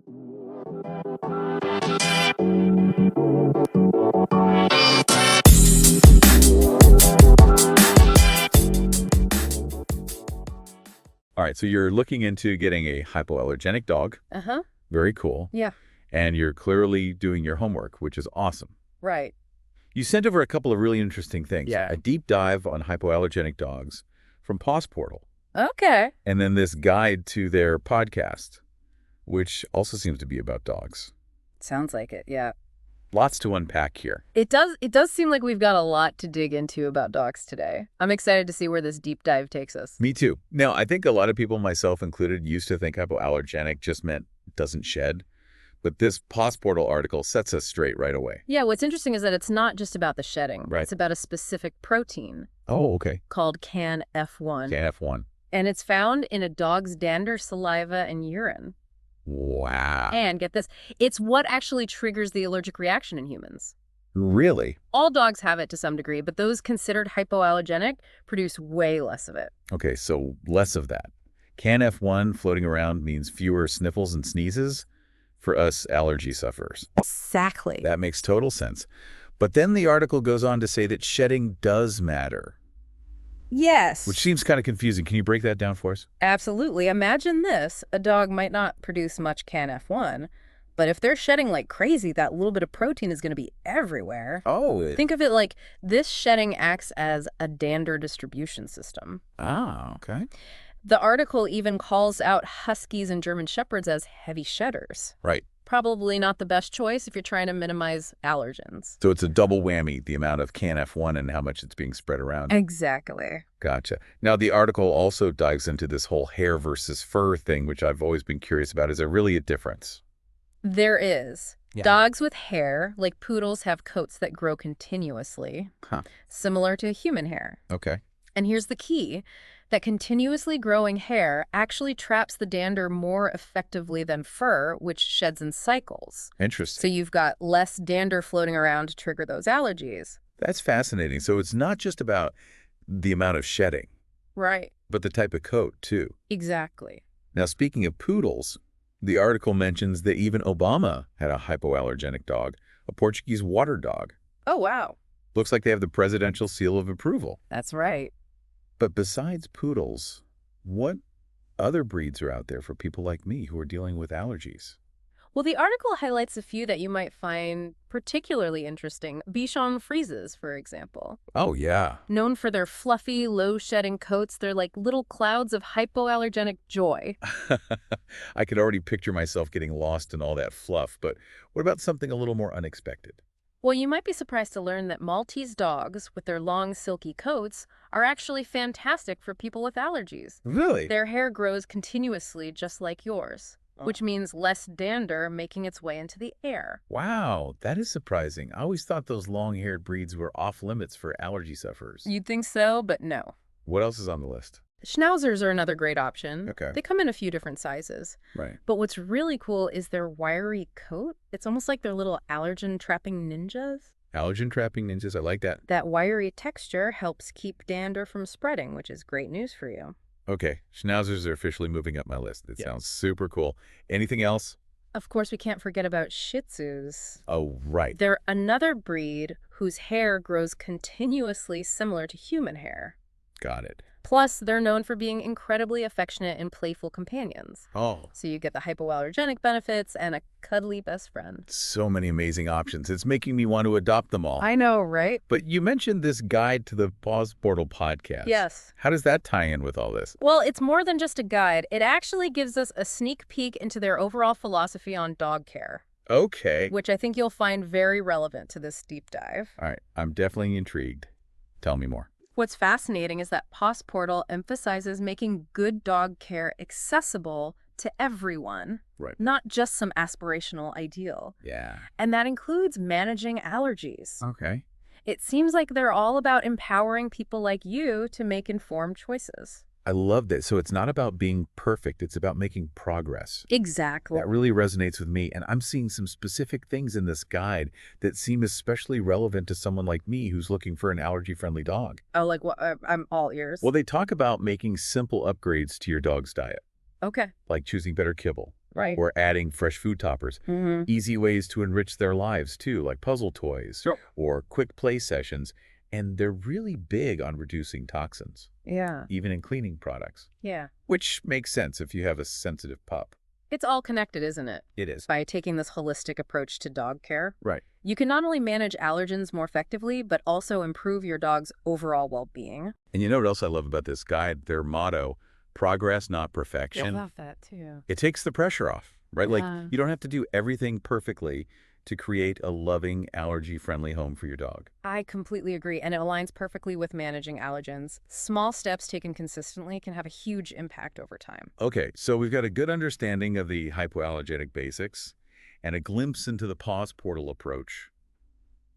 All right, so you're looking into getting a hypoallergenic dog. Uh-huh. Very cool. Yeah. And you're clearly doing your homework, which is awesome. Right. You sent over a couple of really interesting things. Yeah. A deep dive on hypoallergenic dogs from Pawsportal. Okay. And then this guide to their podcast, which also seems to be about dogs. Sounds like it, yeah. Lots to unpack here. It does seem like we've got a lot to dig into about dogs today. I'm excited to see where this deep dive takes us. Me too. Now, I think a lot of people, myself included, used to think hypoallergenic just meant it doesn't shed. But this Pawsportal article sets us straight right away. Yeah, what's interesting is that it's not just about the shedding. Right. It's about a specific protein. Oh, okay. Called CANF1. CANF1. And it's found in a dog's dander, saliva, and urine. Wow. And get this, it's what actually triggers the allergic reaction in humans. Really? All dogs have it to some degree, but those considered hypoallergenic produce way less of it. Okay, so less of that. CANF1 floating around means fewer sniffles and sneezes for us allergy sufferers. Exactly. That makes total sense. But then the article goes on to say that shedding does matter. Yes. Which seems kind of confusing. Can you break that down for us? Absolutely. Imagine this. A dog might not produce much CANF1, but if they're shedding like crazy, that little bit of protein is going to be everywhere. Oh. Think of it like this shedding acts as a dander distribution system. Ah, okay. The article even calls out Huskies and German Shepherds as heavy shedders. Right. Probably not the best choice if you're trying to minimize allergens. So it's a double whammy, the amount of CANF1 and how much it's being spread around. Exactly. Gotcha. Now, the article also dives into this whole hair versus fur thing, which I've always been curious about. Is there really a difference? There is. Yeah. Dogs with hair, like poodles, have coats that grow continuously, similar to human hair. Okay. And here's the key. That continuously growing hair actually traps the dander more effectively than fur, which sheds in cycles. Interesting. So you've got less dander floating around to trigger those allergies. That's fascinating. So it's not just about the amount of shedding. Right. But the type of coat, too. Exactly. Now, speaking of poodles, the article mentions that even Obama had a hypoallergenic dog, a Portuguese water dog. Oh, wow. Looks like they have the presidential seal of approval. That's right. But besides poodles, what other breeds are out there for people like me who are dealing with allergies? Well, the article highlights a few that you might find particularly interesting. Bichon Frises, for example. Oh, yeah. Known for their fluffy, low-shedding coats, they're like little clouds of hypoallergenic joy. I could already picture myself getting lost in all that fluff, but what about something a little more unexpected? Well, you might be surprised to learn that Maltese dogs, with their long, silky coats, are actually fantastic for people with allergies. Really? Their hair grows continuously, just like yours, which means less dander making its way into the air. Wow, that is surprising. I always thought those long-haired breeds were off limits for allergy sufferers. You'd think so, but no. What else is on the list? Schnauzers are another great option. Okay. They come in a few different sizes. Right. But what's really cool is their wiry coat. It's almost like they're little allergen-trapping ninjas. Allergen-trapping ninjas, I like that. That wiry texture helps keep dander from spreading, which is great news for you. Okay, Schnauzers are officially moving up my list. It sounds super cool. Anything else? Of course, we can't forget about Shih Tzus. Oh, right. They're another breed whose hair grows continuously similar to human hair. Got it. Plus, they're known for being incredibly affectionate and playful companions. Oh. So you get the hypoallergenic benefits and a cuddly best friend. So many amazing options. It's making me want to adopt them all. I know, right? But you mentioned this guide to the Pawsportal podcast. Yes. How does that tie in with all this? Well, it's more than just a guide. It actually gives us a sneak peek into their overall philosophy on dog care. Okay. Which I think you'll find very relevant to this deep dive. All right. I'm definitely intrigued. Tell me more. What's fascinating is that Pawsportal emphasizes making good dog care accessible to everyone, right? Not just some aspirational ideal. Yeah. And that includes managing allergies. Okay. It seems like they're all about empowering people like you to make informed choices. I love that. So it's not about being perfect. It's about making progress. Exactly. That really resonates with me. And I'm seeing some specific things in this guide that seem especially relevant to someone like me who's looking for an allergy-friendly dog. Oh, like what? I'm all ears. Well, they talk about making simple upgrades to your dog's diet. Okay. Like choosing better kibble Right. or adding fresh food toppers. Mm-hmm. Easy ways to enrich their lives, too, like puzzle toys Sure. or quick play sessions. And they're really big on reducing toxins, Yeah. even in cleaning products, Yeah. which makes sense if you have a sensitive pup. It's all connected, isn't it? It is. By taking this holistic approach to dog care, Right. you can not only manage allergens more effectively, but also improve your dog's overall well-being. And you know what else I love about this guide? Their motto, progress, not I perfection. love that too. It takes the pressure off, right? Like, Yeah. you don't have to do everything perfectly to create a loving, allergy-friendly home for your dog. I completely agree, and it aligns perfectly with managing allergens. Small steps taken consistently can have a huge impact over time. Okay, so we've got a good understanding of the hypoallergenic basics and a glimpse into the Pawsportal approach.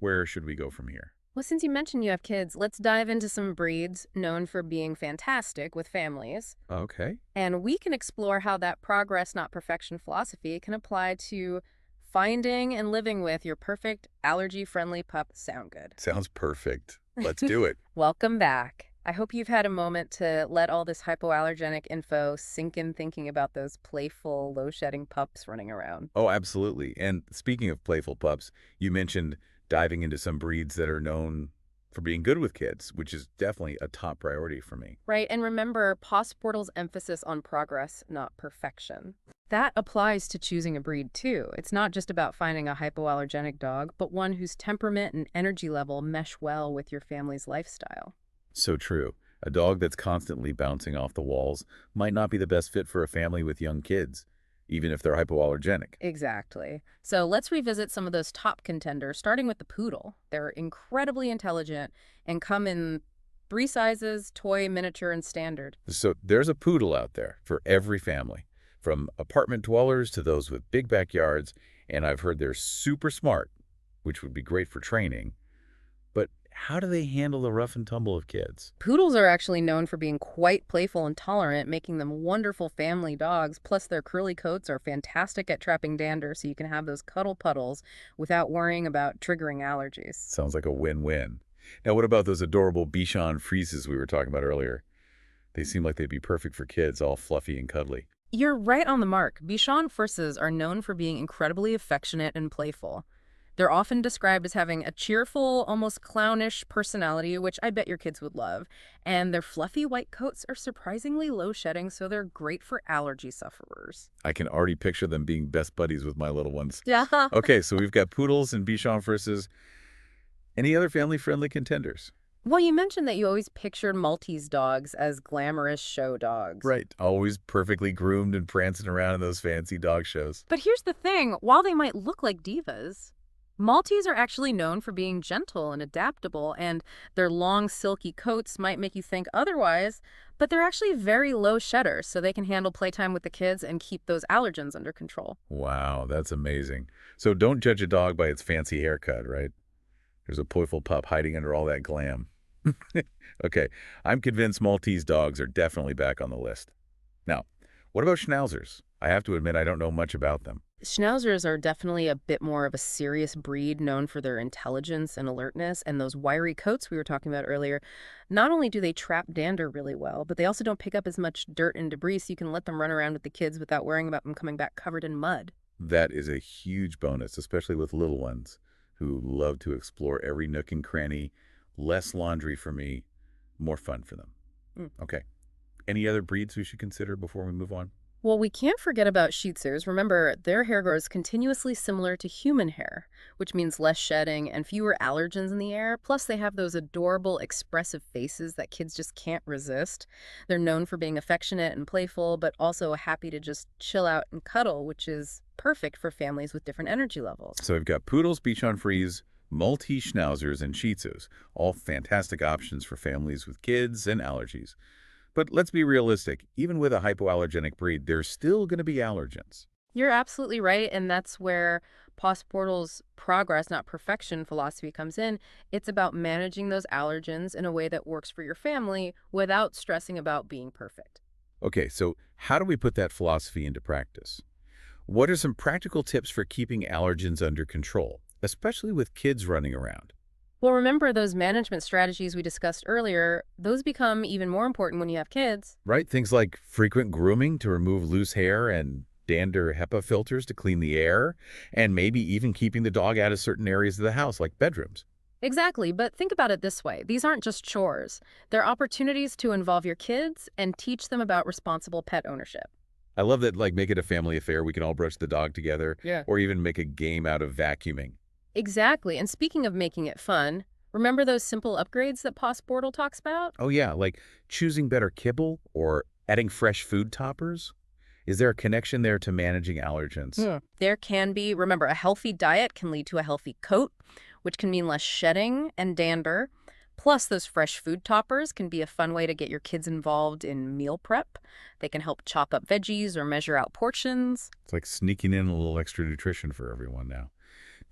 Where should we go from here? Well, since you mentioned you have kids, let's dive into some breeds known for being fantastic with families. Okay. And we can explore how that progress, not perfection philosophy can apply to finding and living with your perfect allergy-friendly pup. Sound good? Sounds perfect. Let's do it. Welcome back. I hope you've had a moment to let all this hypoallergenic info sink in thinking about those playful, low-shedding pups running around. Oh, absolutely. And speaking of playful pups, you mentioned diving into some breeds that are known for being good with kids, which is definitely a top priority for me. Right, and remember Pawsportal's emphasis on progress, not perfection. That applies to choosing a breed too. It's not just about finding a hypoallergenic dog, but one whose temperament and energy level mesh well with your family's lifestyle. So true. A dog that's constantly bouncing off the walls might not be the best fit for a family with young kids, even if they're hypoallergenic. Exactly. So let's revisit some of those top contenders, starting with the poodle. They're incredibly intelligent and come in 3 sizes: toy, miniature, and standard. So there's a poodle out there for every family, from apartment dwellers to those with big backyards, and I've heard they're super smart, which would be great for training. But how do they handle the rough and tumble of kids? Poodles are actually known for being quite playful and tolerant, making them wonderful family dogs. Plus, their curly coats are fantastic at trapping dander, so you can have those cuddle puddles without worrying about triggering allergies. Sounds like a win-win. Now, what about those adorable Bichon Frises we were talking about earlier? They seem like they'd be perfect for kids, all fluffy and cuddly. You're right on the mark. Bichon Frisses are known for being incredibly affectionate and playful. They're often described as having a cheerful, almost clownish personality, which I bet your kids would love. And their fluffy white coats are surprisingly low shedding, so they're great for allergy sufferers. I can already picture them being best buddies with my little ones. Yeah. Okay, so we've got poodles and Bichon Frises. Any other family-friendly contenders? Well, you mentioned that you always pictured Maltese dogs as glamorous show dogs. Right. Always perfectly groomed and prancing around in those fancy dog shows. But here's the thing, while they might look like divas, Maltese are actually known for being gentle and adaptable, and their long, silky coats might make you think otherwise, but they're actually very low shedders, so they can handle playtime with the kids and keep those allergens under control. Wow, that's amazing. So don't judge a dog by its fancy haircut, right? There's a playful pup hiding under all that glam. Okay, I'm convinced Maltese dogs are definitely back on the list. Now, what about Schnauzers? I have to admit I don't know much about them. Schnauzers are definitely a bit more of a serious breed known for their intelligence and alertness, and those wiry coats we were talking about earlier. Not only do they trap dander really well, but they also don't pick up as much dirt and debris, so you can let them run around with the kids without worrying about them coming back covered in mud. That is a huge bonus, especially with little ones who love to explore every nook and cranny. Less laundry for me, more fun for them. Okay. Any other breeds we should consider before we move on? Well, we can't forget about Shih Tzus. Remember, their hair grows continuously similar to human hair, which means less shedding and fewer allergens in the air. Plus, they have those adorable, expressive faces that kids just can't resist. They're known for being affectionate and playful, but also happy to just chill out and cuddle, which is perfect for families with different energy levels. So we've got Poodles, Bichon Frise, Maltese Schnauzers, and Shih Tzus, all fantastic options for families with kids and allergies. But let's be realistic. Even with a hypoallergenic breed, there's still going to be allergens. You're absolutely right, and that's where Pawsportal's progress, not perfection philosophy comes in. It's about managing those allergens in a way that works for your family without stressing about being perfect. Okay, so how do we put that philosophy into practice? What are some practical tips for keeping allergens under control, especially with kids running around? Well, remember those management strategies we discussed earlier, those become even more important when you have kids. Right? Things like frequent grooming to remove loose hair and dander HEPA filters to clean the air, and maybe even keeping the dog out of certain areas of the house, like bedrooms. Exactly, but think about it this way. These aren't just chores. They're opportunities to involve your kids and teach them about responsible pet ownership. I love that, like, make it a family affair. We can all brush the dog together, Yeah. or even make a game out of vacuuming. Exactly, and speaking of making it fun, remember those simple upgrades that Pawsportal talks about? Oh, yeah, like choosing better kibble or adding fresh food toppers? Is there a connection there to managing allergens? There can be, remember, a healthy diet can lead to a healthy coat, which can mean less shedding and dander. Plus, those fresh food toppers can be a fun way to get your kids involved in meal prep. They can help chop up veggies or measure out portions. It's like sneaking in a little extra nutrition for everyone now.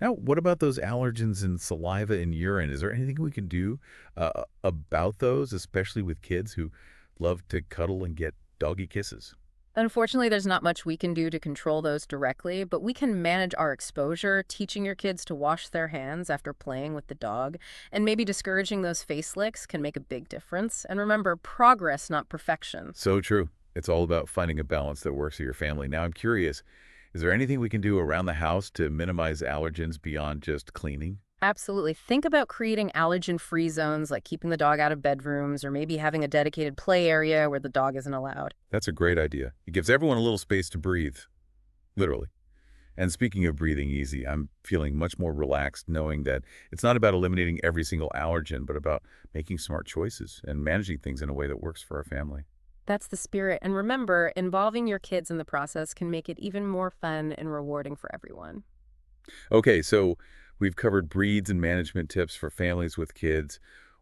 Now, what about those allergens in saliva and urine? Is there anything we can do about those, especially with kids who love to cuddle and get doggy kisses? Unfortunately, there's not much we can do to control those directly, but we can manage our exposure, teaching your kids to wash their hands after playing with the dog, and maybe discouraging those face licks can make a big difference. And remember, progress, not perfection. So true. It's all about finding a balance that works for your family. Now, I'm curious, is there anything we can do around the house to minimize allergens beyond just cleaning? Absolutely. Think about creating allergen-free zones, like keeping the dog out of bedrooms or maybe having a dedicated play area where the dog isn't allowed. That's a great idea. It gives everyone a little space to breathe, literally. And speaking of breathing easy, I'm feeling much more relaxed knowing that it's not about eliminating every single allergen, but about making smart choices and managing things in a way that works for our family. That's the spirit. And remember, involving your kids in the process can make it even more fun and rewarding for everyone. Okay, so we've covered breeds and management tips for families with kids.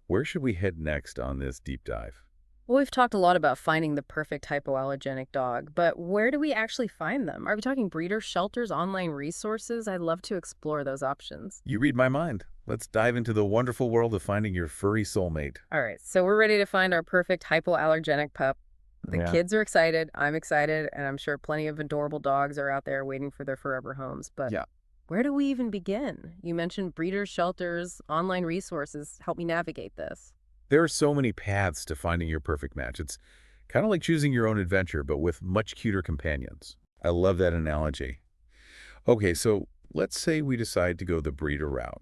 Where should we head next on this deep dive? Well, we've talked a lot about finding the perfect hypoallergenic dog, but where do we actually find them? Are we talking breeder shelters, online resources? I'd love to explore those options. You read my mind. Let's dive into the wonderful world of finding your furry soulmate. All right, so we're ready to find our perfect hypoallergenic pup. The Yeah. kids are excited, I'm excited, and I'm sure plenty of adorable dogs are out there waiting for their forever homes. But Yeah. where do we even begin? You mentioned breeder shelters, online resources. Help me navigate this. There are so many paths to finding your perfect match. It's kind of like choosing your own adventure, but with much cuter companions. I love that analogy. Okay, so let's say we decide to go the breeder route.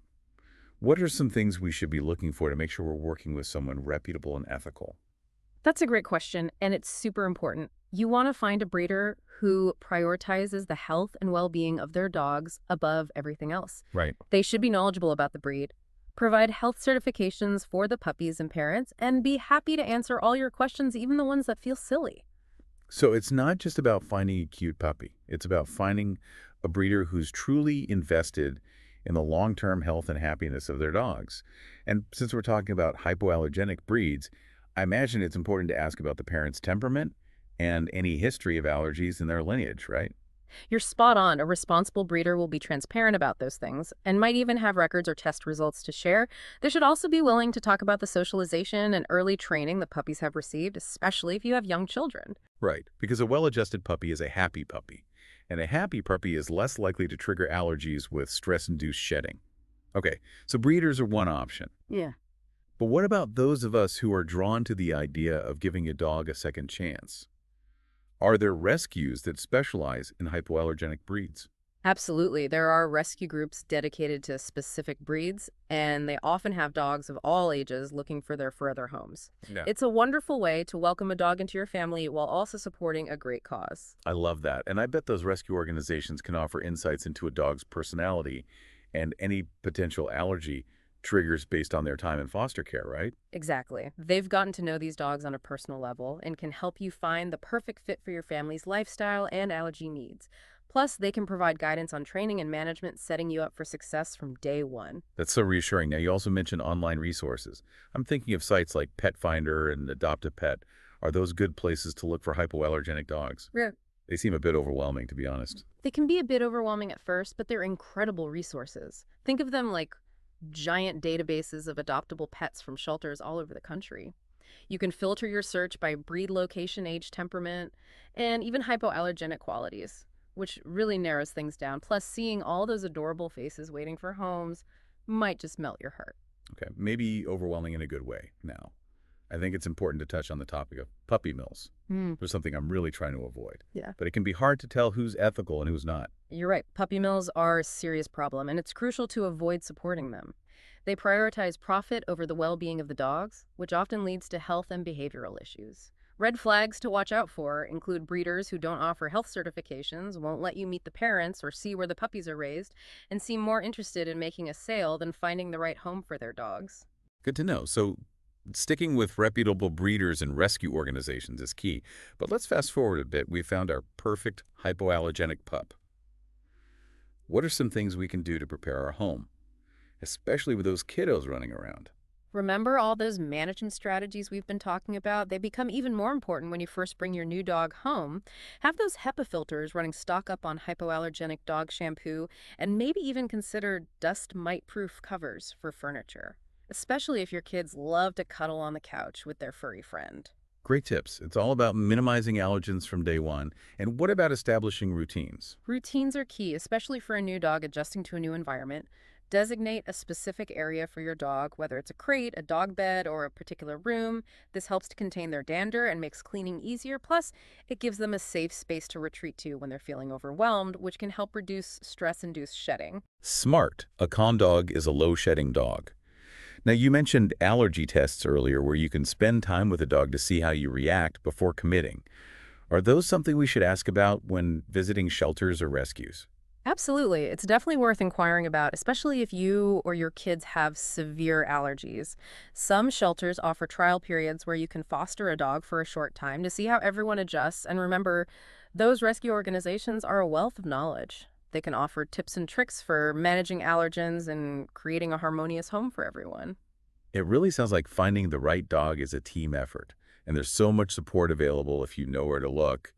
What are some things we should be looking for to make sure we're working with someone reputable and ethical? That's a great question, and it's super important. You want to find a breeder who prioritizes the health and well-being of their dogs above everything else. Right. They should be knowledgeable about the breed, provide health certifications for the puppies and parents, and be happy to answer all your questions, even the ones that feel silly. So it's not just about finding a cute puppy. It's about finding a breeder who's truly invested in the long-term health and happiness of their dogs. And since we're talking about hypoallergenic breeds, I imagine it's important to ask about the parent's temperament and any history of allergies in their lineage, right? You're spot on. A responsible breeder will be transparent about those things and might even have records or test results to share. They should also be willing to talk about the socialization and early training the puppies have received, especially if you have young children. Right, because a well-adjusted puppy is a happy puppy, and a happy puppy is less likely to trigger allergies with stress-induced shedding. Okay, so breeders are one option. Yeah. But what about those of us who are drawn to the idea of giving a dog a second chance? Are there rescues that specialize in hypoallergenic breeds? Absolutely. There are rescue groups dedicated to specific breeds, and they often have dogs of all ages looking for their forever homes. Yeah. It's a wonderful way to welcome a dog into your family while also supporting a great cause. I love that. And I bet those rescue organizations can offer insights into a dog's personality and any potential allergy triggers based on their time in foster care, right? Exactly. They've gotten to know these dogs on a personal level and can help you find the perfect fit for your family's lifestyle and allergy needs. Plus, they can provide guidance on training and management, setting you up for success from day one. That's so reassuring. Now, you also mentioned online resources. I'm thinking of sites like Pet Finder and Adopt a Pet. Are those good places to look for hypoallergenic dogs? Yeah. They seem a bit overwhelming, to be honest. They can be a bit overwhelming at first, but they're incredible resources. Think of them like giant databases of adoptable pets from shelters all over the country. You can filter your search by breed, location, age, temperament, and even hypoallergenic qualities, which really narrows things down. Plus, seeing all those adorable faces waiting for homes might just melt your heart. Okay, maybe overwhelming in a good way now. I think it's important to touch on the topic of puppy mills. Hmm. There's something I'm really trying to avoid. Yeah. But it can be hard to tell who's ethical and who's not. You're right. Puppy mills are a serious problem, and it's crucial to avoid supporting them. They prioritize profit over the well-being of the dogs, which often leads to health and behavioral issues. Red flags to watch out for include breeders who don't offer health certifications, won't let you meet the parents or see where the puppies are raised, and seem more interested in making a sale than finding the right home for their dogs. Good to know. So sticking with reputable breeders and rescue organizations is key. But let's fast forward a bit. We found our perfect hypoallergenic pup. What are some things we can do to prepare our home, especially with those kiddos running around? Remember all those management strategies we've been talking about? They become even more important when you first bring your new dog home. Have those HEPA filters running stock up on hypoallergenic dog shampoo, and maybe even consider dust mite-proof covers for furniture, especially if your kids love to cuddle on the couch with their furry friend. Great tips. It's all about minimizing allergens from day one. And what about establishing routines? Routines are key, especially for a new dog adjusting to a new environment. Designate a specific area for your dog, whether it's a crate, a dog bed, or a particular room. This helps to contain their dander and makes cleaning easier. Plus, it gives them a safe space to retreat to when they're feeling overwhelmed, which can help reduce stress-induced shedding. Smart. A calm dog is a low-shedding dog. Now, you mentioned allergy tests earlier where you can spend time with a dog to see how you react before committing. Are those something we should ask about when visiting shelters or rescues? Absolutely. It's definitely worth inquiring about, especially if you or your kids have severe allergies. Some shelters offer trial periods where you can foster a dog for a short time to see how everyone adjusts. And remember, those rescue organizations are a wealth of knowledge. They can offer tips and tricks for managing allergens and creating a harmonious home for everyone. It really sounds like finding the right dog is a team effort, and there's so much support available if you know where to look.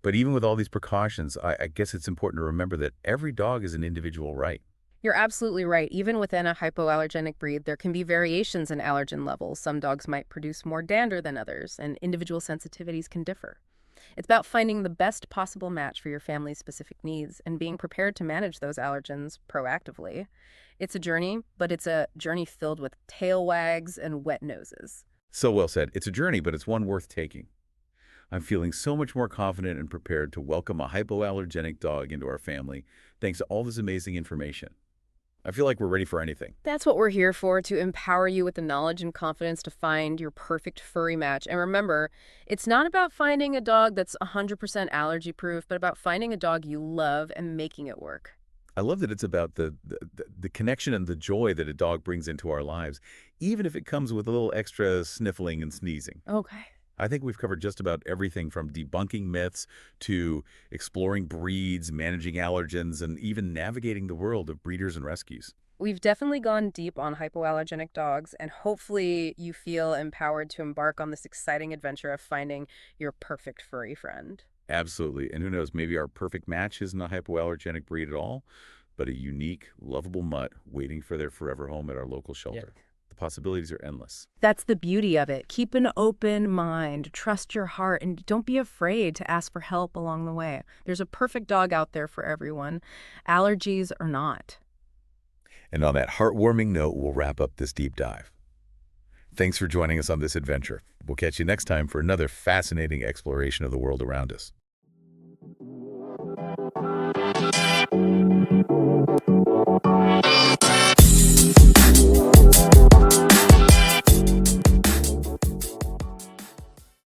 But even with all these precautions, I guess it's important to remember that every dog is an individual right. You're absolutely right. Even within a hypoallergenic breed, there can be variations in allergen levels. Some dogs might produce more dander than others, and individual sensitivities can differ. It's about finding the best possible match for your family's specific needs and being prepared to manage those allergens proactively. It's a journey, but it's a journey filled with tail wags and wet noses. So well said. It's a journey, but it's one worth taking. I'm feeling so much more confident and prepared to welcome a hypoallergenic dog into our family thanks to all this amazing information. I feel like we're ready for anything. That's what we're here for, to empower you with the knowledge and confidence to find your perfect furry match. And remember, it's not about finding a dog that's 100% allergy proof, but about finding a dog you love and making it work. I love that it's about the connection and the joy that a dog brings into our lives, even if it comes with a little extra sniffling and sneezing. Okay. I think we've covered just about everything from debunking myths to exploring breeds, managing allergens, and even navigating the world of breeders and rescues. We've definitely gone deep on hypoallergenic dogs, and hopefully you feel empowered to embark on this exciting adventure of finding your perfect furry friend. Absolutely. And who knows, maybe our perfect match isn't a hypoallergenic breed at all, but a unique, lovable mutt waiting for their forever home at our local shelter. The possibilities are endless. That's the beauty of it. Keep an open mind, trust your heart, and don't be afraid to ask for help along the way. There's a perfect dog out there for everyone, allergies or not. And on that heartwarming note, we'll wrap up this deep dive. Thanks for joining us on this adventure. We'll catch you next time for another fascinating exploration of the world around us.